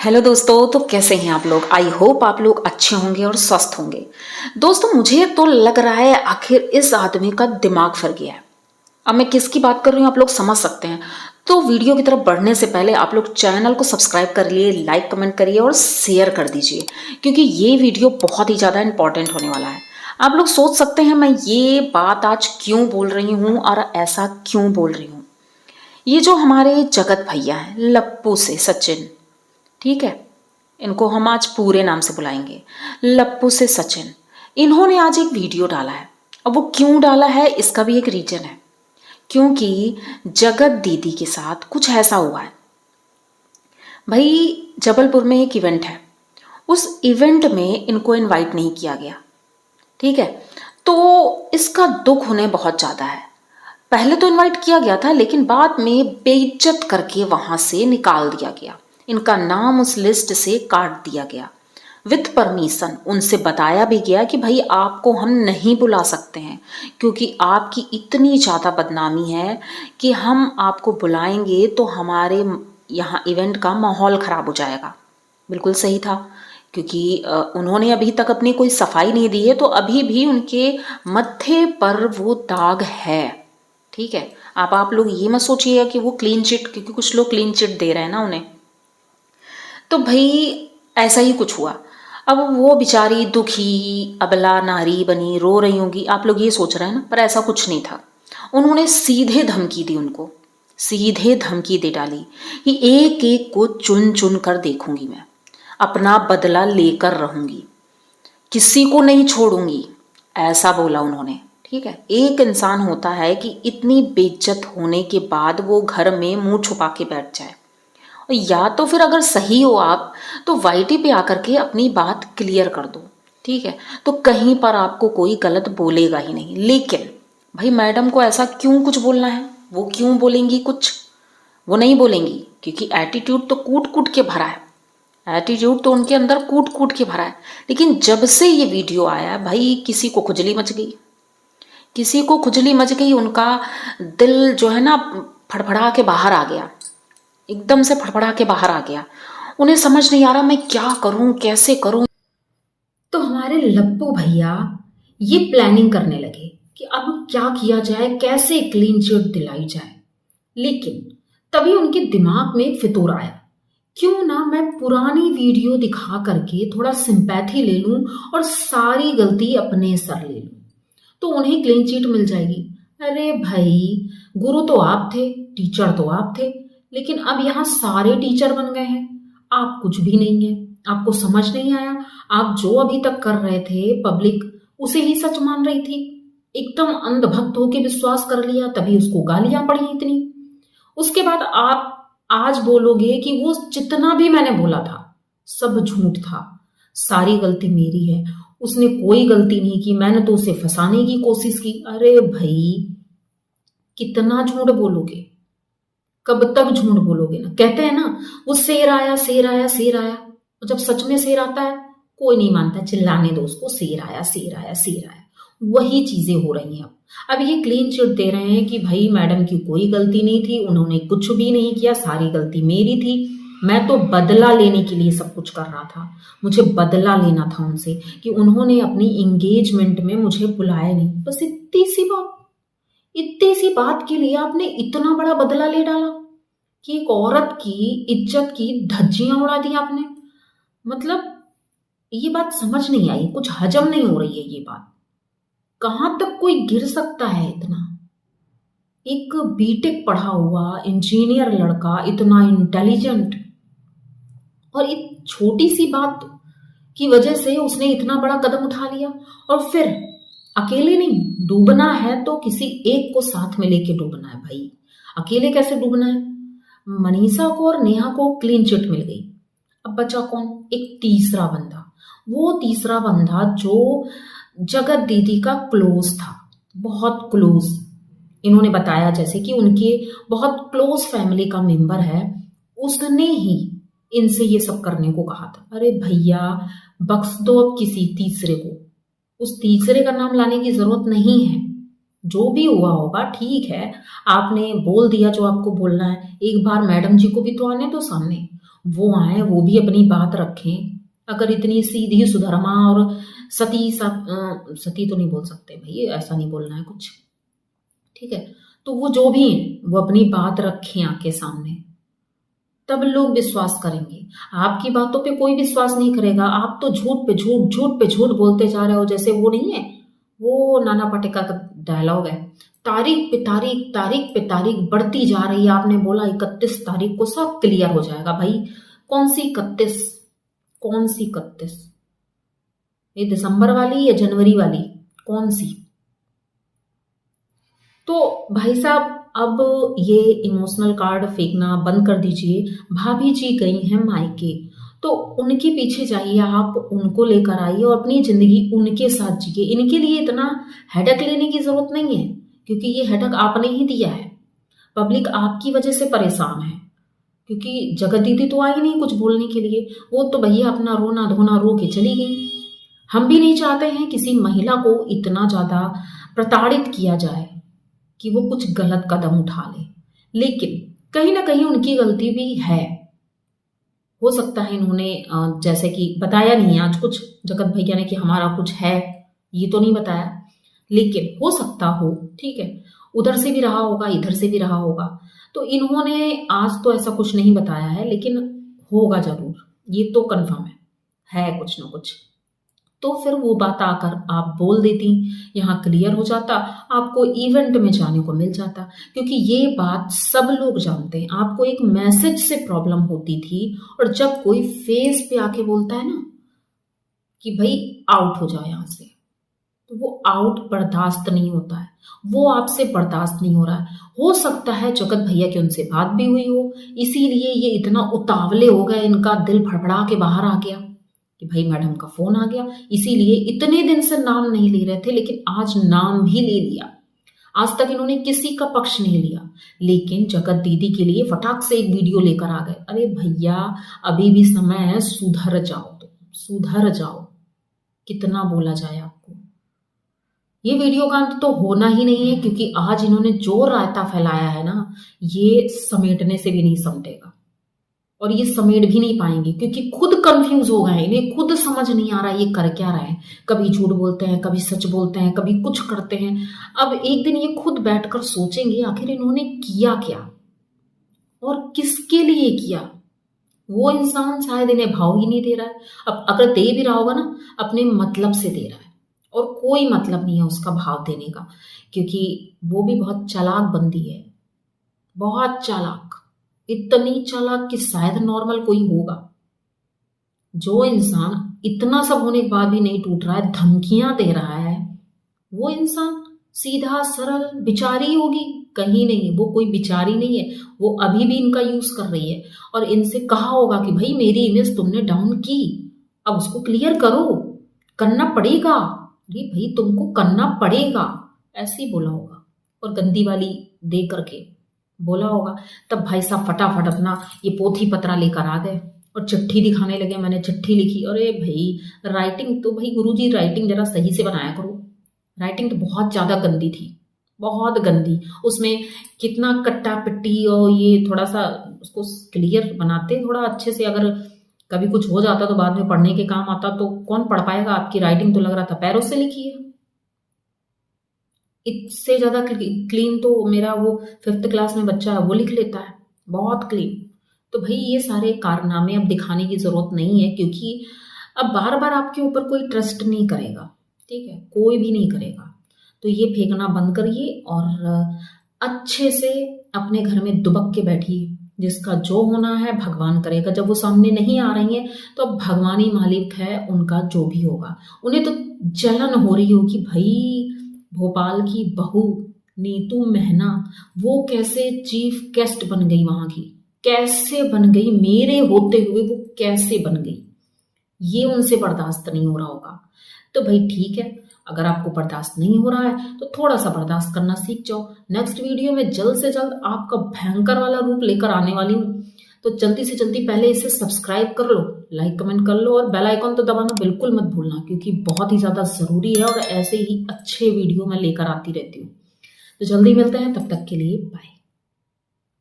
Hello दोस्तों, तो कैसे हैं आप लोग। आई होप आप लोग अच्छे होंगे और स्वस्थ होंगे। दोस्तों, मुझे तो लग रहा है आखिर इस आदमी का दिमाग फिर गया है। अब मैं किसकी बात कर रही हूँ आप लोग समझ सकते हैं। तो वीडियो की तरफ बढ़ने से पहले आप लोग चैनल को सब्सक्राइब कर लिए, लाइक कमेंट करिए और शेयर कर दीजिए, क्योंकि ये वीडियो बहुत ही ज़्यादा इंपॉर्टेंट होने वाला है। आप लोग सोच सकते हैं मैं ये बात आज क्यों बोल रही हूँ और ऐसा क्यों बोल रही हूँ। ये जो हमारे जगत भैया हैं, लप्पू से सचिन, ठीक है, इनको हम आज पूरे नाम से बुलाएंगे, लप्पू से सचिन। इन्होंने आज एक वीडियो डाला है। अब वो क्यों डाला है इसका भी एक रीजन है, क्योंकि जगत दीदी के साथ कुछ ऐसा हुआ है। भाई, जबलपुर में एक इवेंट है, उस इवेंट में इनको इनवाइट नहीं किया गया, ठीक है। तो इसका दुख उन्हें बहुत ज़्यादा है। पहले तो इनवाइट किया गया था, लेकिन बाद में बेइज्जत करके वहां से निकाल दिया गया। इनका नाम उस लिस्ट से काट दिया गया विथ परमिशन। उनसे बताया भी गया कि भाई आपको हम नहीं बुला सकते हैं, क्योंकि आपकी इतनी ज़्यादा बदनामी है कि हम आपको बुलाएंगे तो हमारे यहाँ इवेंट का माहौल ख़राब हो जाएगा। बिल्कुल सही था, क्योंकि उन्होंने अभी तक अपनी कोई सफाई नहीं दी है, तो अभी भी उनके मत्थे पर वो दाग है, ठीक है। आप लोग ये मत सोचिएगा कि वो क्लीन चिट, क्योंकि कुछ लोग क्लीन चिट दे रहे हैं ना उन्हें। तो भाई ऐसा ही कुछ हुआ। अब वो बेचारी दुखी अबला नारी बनी रो रही होंगी, आप लोग ये सोच रहे हैं ना, पर ऐसा कुछ नहीं था। उन्होंने सीधे धमकी दी, उनको सीधे धमकी दे डाली कि एक एक को चुन चुन कर देखूंगी, मैं अपना बदला लेकर रहूंगी, किसी को नहीं छोड़ूंगी, ऐसा बोला उन्होंने, ठीक है। एक इंसान होता है कि इतनी बेइज्जत होने के बाद वो घर में मुंह छुपा के बैठ जाए, और या तो फिर अगर सही हो आप तो वाईटी पे आकर के अपनी बात क्लियर कर दो, ठीक है। तो कहीं पर आपको कोई गलत बोलेगा ही नहीं। लेकिन भाई मैडम को ऐसा क्यों कुछ बोलना है, वो क्यों बोलेंगी कुछ, वो नहीं बोलेंगी, क्योंकि एटीट्यूड तो कूट कूट के भरा है। एटीट्यूड तो उनके अंदर कूट कूट के भरा है। लेकिन जब से ये वीडियो आया भाई, किसी को खुजली मच गई, किसी को खुजली मच गई। उनका दिल जो है ना फड़फड़ा के बाहर आ गया, एकदम से फड़फड़ा के बाहर आ गया। उन्हें समझ नहीं आ रहा मैं क्या करूं, कैसे करूं। तो हमारे लप्पू भैया ये प्लानिंग करने लगे कि अब क्या किया जाए, कैसे क्लीन चिट दिलाई जाए। लेकिन तभी उनके दिमाग में एक फितूर आया, क्यों ना मैं पुरानी वीडियो दिखा करके थोड़ा सिंपैथी ले लूं और सारी गलती अपने सर ले लूं, तो उन्हें क्लीन चिट मिल जाएगी। अरे भाई, गुरु तो आप थे, टीचर तो आप थे, लेकिन अब यहाँ सारे टीचर बन गए हैं, आप कुछ भी नहीं है। आपको समझ नहीं आया, आप जो अभी तक कर रहे थे पब्लिक उसे ही सच मान रही थी, एकदम अंधभक्त होके विश्वास कर लिया, तभी उसको गालियां पड़ी इतनी। उसके बाद आप आज बोलोगे कि वो जितना भी मैंने बोला था सब झूठ था, सारी गलती मेरी है, उसने कोई गलती नहीं की, मैंने तो उसे फंसाने की कोशिश की। अरे भाई, कितना झूठ बोलोगे, कब तक झूठ बोलोगे। ना कहते हैं ना, वो शेर आया शेर आया शेर आया, और जब सच में शेर आता है कोई नहीं मानता, चिल्लाने दो उसको, शेर आया शेर आया शेर आया। वही चीजें हो रही हैं। अब ये क्लीन चिट दे रहे हैं कि भाई मैडम की कोई गलती नहीं थी, उन्होंने कुछ भी नहीं किया, सारी गलती मेरी थी, मैं तो बदला लेने के लिए सब कुछ कर रहा था, मुझे बदला लेना था उनसे कि उन्होंने अपनी एंगेजमेंट में मुझे बुलाया नहीं। बस इतनी सी बात, इतनी सी बात के लिए आपने इतना बड़ा बदला ले डाला कि एक औरत की इज्जत की धज्जियां उड़ा दी आपने। मतलब ये बात समझ नहीं आई, कुछ हजम नहीं हो रही है ये बात। कहां तक कोई गिर सकता है इतना। एक बीटेक पढ़ा हुआ इंजीनियर लड़का, इतना इंटेलिजेंट, और एक छोटी सी बात की वजह से उसने इतना बड़ा कदम उठा लिया। और फिर अकेले नहीं, डूबना है तो किसी एक को साथ में लेके डूबना है भाई, अकेले कैसे डूबना है। मनीषा को और नेहा को क्लीन चिट मिल गई, अब बचा कौन, एक तीसरा बंदा। वो तीसरा बंदा जो जगत दीदी का क्लोज था, बहुत क्लोज। इन्होंने बताया जैसे कि उनके बहुत क्लोज फैमिली का मेंबर है, उसने ही इनसे ये सब करने को कहा था। अरे भैया, बख्श दो अब किसी तीसरे को, उस तीसरे का नाम लाने की जरूरत नहीं है। जो भी हुआ होगा ठीक है, आपने बोल दिया जो आपको बोलना है, एक बार मैडम जी को भी तो आने दो सामने, वो आए, वो भी अपनी बात रखें। अगर इतनी सीधी सुधर्मा और सती तो नहीं बोल सकते भाई, ऐसा नहीं बोलना है कुछ, ठीक है। तो वो जो भी हैं वो अपनी बात रखें आके सामने, तब लोग विश्वास करेंगे। आपकी बातों पे कोई विश्वास नहीं करेगा। आप तो झूठ पे झूठ, झूठ पे झूठ बोलते जा रहे हो। जैसे वो नहीं है, वो नाना पाटेकर का डायलॉग है, तारीख पे तारीख, तारीख पे तारीख बढ़ती जा रही है। आपने बोला 31 तारीख को सब क्लियर हो जाएगा। भाई कौन सी 31? कौन सी 31? ये दिसंबर वाली या जनवरी वाली? कौन सी? तो भाई साहब अब ये इमोशनल कार्ड फेंकना बंद कर दीजिए। भाभी जी गई हैं मायके, तो उनके पीछे जाइए, आप उनको लेकर आइए और अपनी जिंदगी उनके साथ जिए। इनके लिए इतना हेडक लेने की जरूरत नहीं है, क्योंकि ये हेडक आपने ही दिया है। पब्लिक आपकी वजह से परेशान है, क्योंकि जगत दीदी तो आई नहीं कुछ बोलने के लिए। वो तो भैया अपना रोना धोना रो के चली गई। हम भी नहीं चाहते हैं किसी महिला को इतना ज्यादा प्रताड़ित किया जाए कि वो कुछ गलत कदम उठा ले, लेकिन कहीं ना कहीं उनकी गलती भी है। हो सकता है इन्होंने जैसे कि बताया नहीं आज कुछ जगत भैया ने कि हमारा कुछ है, ये तो नहीं बताया, लेकिन हो सकता हो, ठीक है, उधर से भी रहा होगा, इधर से भी रहा होगा। तो इन्होंने आज तो ऐसा कुछ नहीं बताया है, लेकिन होगा जरूर, ये तो कंफर्म है कुछ ना कुछ। तो फिर वो बात आकर आप बोल देती, यहाँ क्लियर हो जाता, आपको इवेंट में जाने को मिल जाता। क्योंकि ये बात सब लोग जानते हैं, आपको एक मैसेज से प्रॉब्लम होती थी, और जब कोई फेस पे आके बोलता है ना कि भाई आउट हो जाओ यहाँ से, तो वो आउट बर्दाश्त नहीं होता है, वो आपसे बर्दाश्त नहीं हो रहा है। हो सकता है जगत भैया की उनसे बात भी हुई हो, इसीलिए ये इतना उतावले हो गए, इनका दिल फड़फड़ा के बाहर आ गया कि भाई मैडम का फोन आ गया। इसीलिए इतने दिन से नाम नहीं ले रहे थे, लेकिन आज नाम भी ले लिया। आज तक इन्होंने किसी का पक्ष नहीं लिया, लेकिन जगत दीदी के लिए फटाक से एक वीडियो लेकर आ गए। अरे भैया अभी भी समय है, सुधर जाओ, तो सुधर जाओ, कितना बोला जाए आपको। ये वीडियो का अंत तो होना ही नहीं है, क्योंकि आज इन्होंने जो रायता फैलाया है ना, ये समेटने से भी नहीं समेटेगा, और ये समेट भी नहीं पाएंगे, क्योंकि खुद कंफ्यूज हो गए हैं। इन्हें खुद समझ नहीं आ रहा है ये कर क्या रहे हैं। कभी झूठ बोलते हैं, कभी सच बोलते हैं, कभी कुछ करते हैं। अब एक दिन ये खुद बैठकर सोचेंगे आखिर इन्होंने किया क्या और किसके लिए किया। वो इंसान शायद इन्हें भाव ही नहीं दे रहा है। अब अगर दे भी रहा होगा ना, अपने मतलब से दे रहा है, और कोई मतलब नहीं है उसका भाव देने का, क्योंकि वो भी बहुत चालाक बंदी है, बहुत चालाक, इतनी चालाक कि शायद नॉर्मल कोई होगा। जो इंसान इतना सब होने के बाद भी नहीं टूट रहा है, धमकियां दे रहा है, वो इंसान सीधा सरल बिचारी होगी? कहीं नहीं, वो कोई बिचारी नहीं है। वो अभी भी इनका यूज कर रही है, और इनसे कहा होगा कि भाई मेरी इमेज तुमने डाउन की, अब उसको क्लियर करो, करना पड़ेगा। अरे भाई तुमको करना पड़ेगा, ऐसे ही बोला होगा, और गंदी वाली दे करके बोला होगा। तब भाई साहब फटाफट अपना ये पोथी पत्रा लेकर आ गए और चिट्ठी दिखाने लगे, मैंने चिट्ठी लिखी। अरे भाई राइटिंग तो, भाई गुरुजी राइटिंग जरा सही से बनाया करो। राइटिंग तो बहुत ज्यादा गंदी थी, बहुत गंदी। उसमें कितना कट्टा पिट्टी, और ये थोड़ा सा उसको क्लियर बनाते थोड़ा अच्छे से। अगर कभी कुछ हो जाता तो बाद में पढ़ने के काम आता, तो कौन पढ़ पाएगा? आपकी राइटिंग तो लग रहा था पैरों से लिखी है। इससे ज्यादा क्लीन तो मेरा वो 5th क्लास में बच्चा है, वो लिख लेता है, बहुत क्लीन। तो भाई ये सारे कारनामे अब दिखाने की जरूरत नहीं है, क्योंकि अब बार बार आपके ऊपर कोई ट्रस्ट नहीं करेगा, ठीक है, कोई भी नहीं करेगा। तो ये फेंकना बंद करिए और अच्छे से अपने घर में दुबक के बैठिए। जिसका जो होना है भगवान करेगा। जब वो सामने नहीं आ रही है तो अब भगवान ही मालिक है, उनका जो भी होगा। उन्हें तो जलन हो रही होगी, भाई भोपाल की बहू नीतू मेहना वो कैसे चीफ गेस्ट बन गई, वहां की कैसे बन गई, मेरे होते हुए वो कैसे बन गई, ये उनसे बर्दाश्त नहीं हो रहा होगा। तो भाई ठीक है, अगर आपको बर्दाश्त नहीं हो रहा है तो थोड़ा सा बर्दाश्त करना सीख जाओ। नेक्स्ट वीडियो में जल्द से जल्द आपका भयंकर वाला रूप लेकर आने वाली हूँ, तो जल्दी से जल्दी पहले इसे सब्सक्राइब कर लो, लाइक कमेंट कर लो, और बेल आइकॉन तो दबाना बिल्कुल मत भूलना, क्योंकि बहुत ही ज्यादा जरूरी है और ऐसे ही अच्छे वीडियो मैं लेकर आती रहती हूँ। तो जल्दी मिलते हैं, तब तक के लिए बाय।